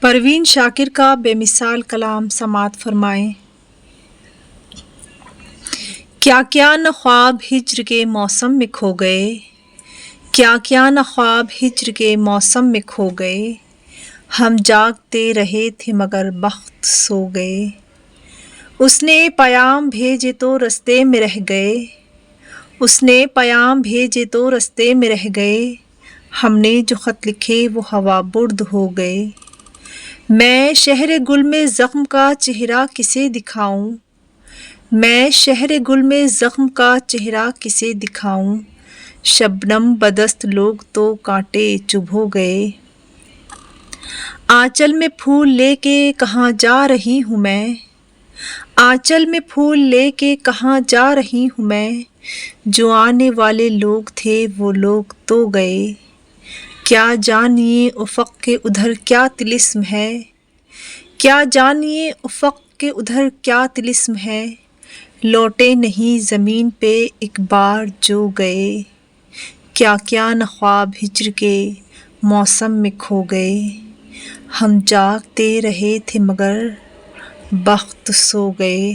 پروین شاکر کا بے مثال کلام سماعت فرمائیں۔ کیا کیا نہ خواب ہجر کے موسم میں کھو گئے، کیا کیا نہ خواب ہجر کے موسم میں کھو گئے، ہم جاگتے رہے تھے مگر بخت سو گئے۔ اس نے پیام بھیجے تو رستے میں رہ گئے، اس نے پیام بھیجے تو رستے میں رہ گئے، ہم نے جو خط لکھے وہ ہوا برد ہو گئے۔ میں شہر گل میں زخم کا چہرہ کسے دکھاؤں، میں شہر گل میں زخم کا چہرہ کسے دکھاؤں، شبنم بدست لوگ تو کانٹے چبھ ہو گئے۔ آنچل میں پھول لے کے کہاں جا رہی ہوں میں، آنچل میں پھول لے کے کہاں جا رہی ہوں میں، جو آنے والے لوگ تھے وہ لوگ تو گئے۔ کیا جانیے افق کے ادھر کیا طلسم ہے، کیا جانیے افق کے ادھر کیا طلسم ہے، لوٹے نہیں زمین پہ ایک بار جو گئے۔ کیا کیا نہ خواب ہجر کے موسم میں کھو گئے، ہم جاگتے رہے تھے مگر بخت سو گئے۔